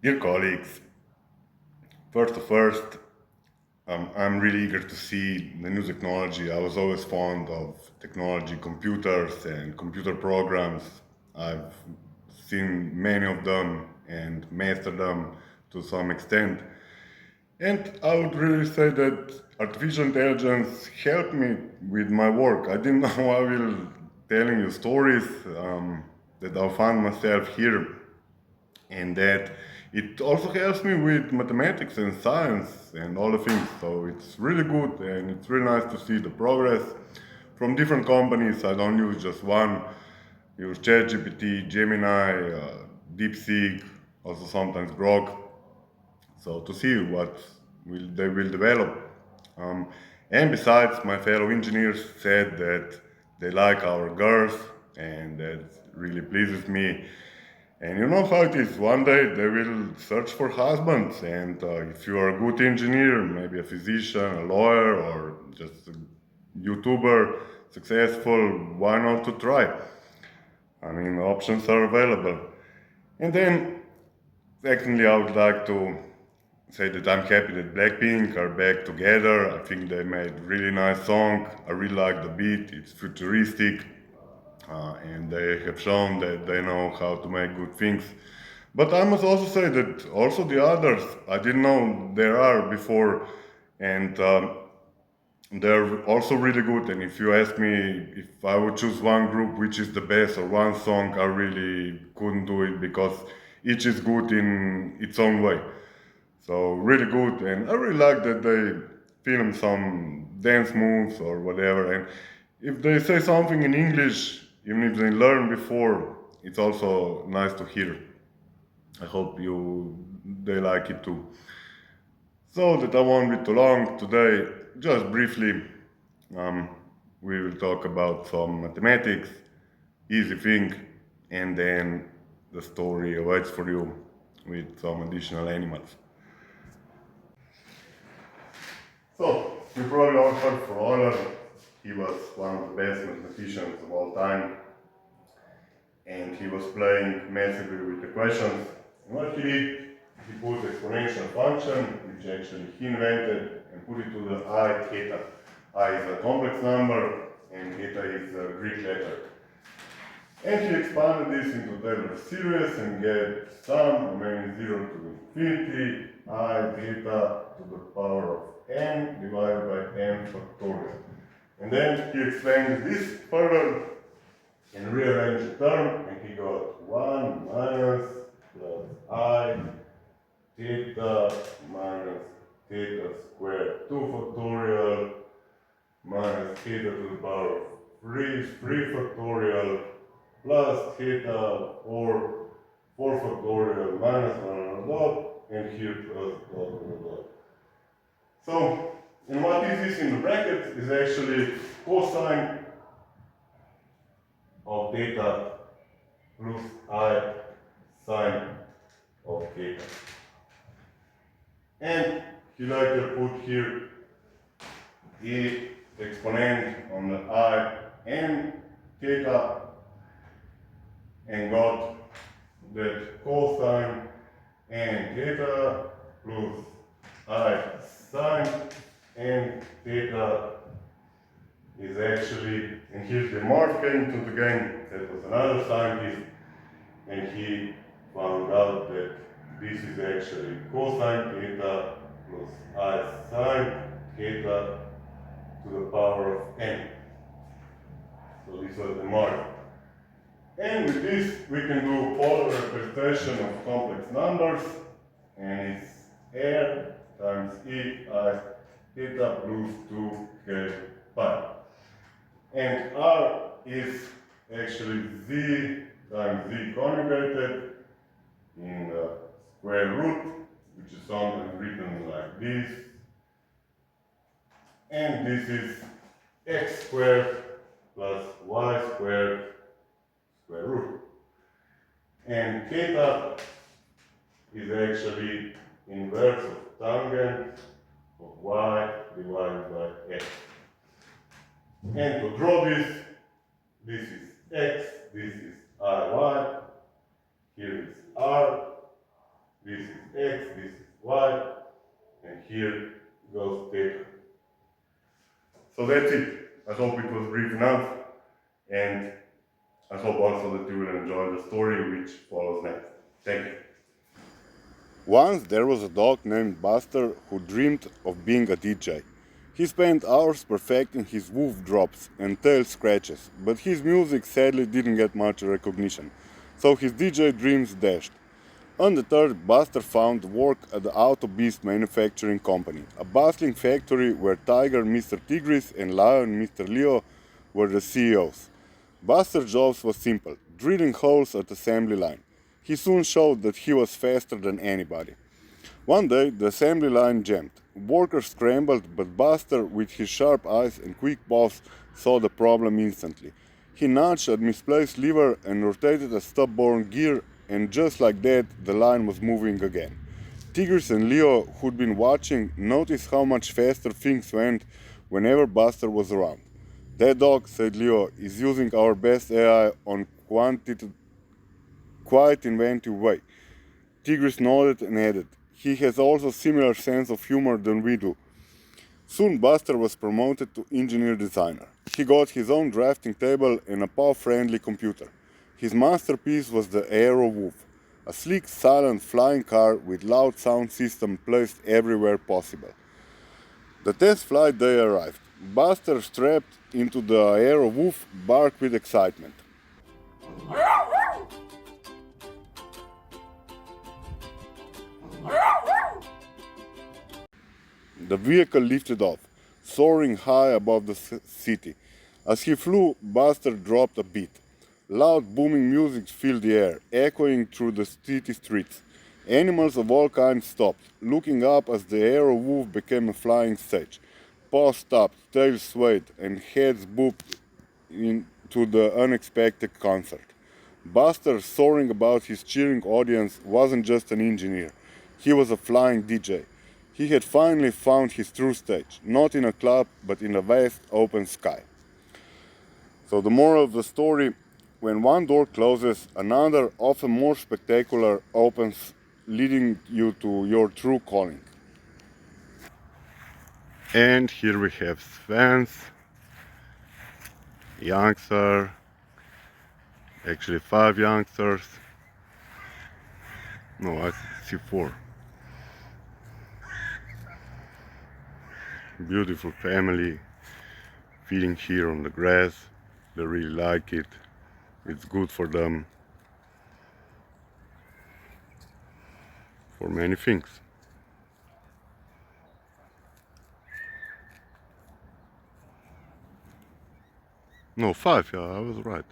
Dear colleagues, first, I'm really eager to see the new technology. I was always fond of technology, computers, and computer programs. I've seen many of them and mastered them to some extent. And I would really say that artificial intelligence helped me with my work. I didn't know I will telling you stories that I found myself here, and that it also helps me with mathematics and science and all the things. So it's really good and it's really nice to see the progress from different companies. I don't use just one. Use ChatGPT, Gemini, DeepSeek, also sometimes Grok. So to see what they will develop. Um, and besides, my fellow engineers said that they like our girls, and that really pleases me. And you know how it is. One day they will search for husbands, and if you are a good engineer, maybe a physician, a lawyer, or just a YouTuber, successful, why not to try? I mean, options are available. And then, secondly, I would like to say that I'm happy that Blackpink are back together. I think they made a really nice song. I really like the beat. It's futuristic, and they have shown that they know how to make good things. But I must also say that also the others, I didn't know there are before, and they're also really good. And if you ask me if I would choose one group which is the best or one song, I really couldn't do it because each is good in its own way. So really good, and I really like that they film some dance moves or whatever. And if they say something in English, even if they learn before, it's also nice to hear. I hope you they like it too. So that I won't be too long today. Just briefly, um, we will talk about some mathematics, easy thing, and then the story awaits for you with some additional animals. So, you probably all heard for Euler. He was one of the best mathematicians of all time, and he was playing massively with equations. And what he did, he put exponential function, which actually he invented, and put it to the I theta. I is a complex number, and theta is a Greek letter. And he expanded this into Taylor series and get sum remaining 0 to infinity, I theta to the power of n divided by n factorial. And then he explained this further and rearranged the term, and he got 1 minus plus I theta minus theta squared 2 factorial minus theta to the power of 3 factorial plus theta or 4 factorial minus 1 on a dot, and here plus dot on a dot. So, and what is this in the bracket is actually cosine of theta plus I sine of theta. And he later put here the exponent on the I and theta and got that cosine and theta plus I sine and theta is actually, and here's the Mark came to the game, that was another scientist, and he found out that this is actually cosine theta plus I sine theta to the power of n. So this was the Mark. And with this, we can do polar representation of complex numbers, and it's r times e I theta plus 2k pi. And r is actually z times z conjugated in the square root, which is sometimes written like this. And this is x squared plus y squared square root. And theta is actually inverse of tangent of y divided by x. And to draw this, this is x, this is iy, here is r, This is X, this is Y, and here goes theta. So that's it. I hope it was brief enough, and I hope also that you will enjoy the story which follows next. Thank you. Once there was a dog named Buster who dreamed of being a DJ. He spent hours perfecting his woof drops and tail scratches, but his music sadly didn't get much recognition, so his DJ dreams dashed. Undeterred, Buster found work at the Auto Beast Manufacturing Company, a bustling factory where Tiger Mr. Tigris and Lion Mr. Leo were the CEOs. Buster's job was simple, drilling holes at the assembly line. He soon showed that he was faster than anybody. One day, the assembly line jammed. Workers scrambled, but Buster, with his sharp eyes and quick paws, saw the problem instantly. He nudged a misplaced lever and rotated a stubborn gear, and just like that, the line was moving again. Tigris and Leo, who'd been watching, noticed how much faster things went whenever Buster was around. "That dog," said Leo, "is using our best AI on quite inventive way." Tigris nodded and added, "He has also similar sense of humor than we do." Soon Buster was promoted to engineer designer. He got his own drafting table and a paw-friendly computer. His masterpiece was the Aero Wolf, a sleek, silent flying car with loud sound system placed everywhere possible. The test flight day arrived. Buster, strapped into the Aero Wolf, barked with excitement. The vehicle lifted off, soaring high above the city. As he flew, Buster dropped a beat. Loud booming music filled the air, echoing through the city streets. Animals of all kinds stopped, looking up as the Aero Wolf became a flying stage. Paws stopped, tails swayed, and heads booped into the unexpected concert. Buster, soaring about his cheering audience, wasn't just an engineer. He was a flying DJ. He had finally found his true stage, not in a club, but in a vast open sky. So the moral of the story, when one door closes, another, often more spectacular, opens, leading you to your true calling. And here we have Svens, youngster, actually 5 youngsters. No, I see 4. Beautiful family feeding here on the grass. They really like it. It's good for them for many things. No, 5, yeah, I was right.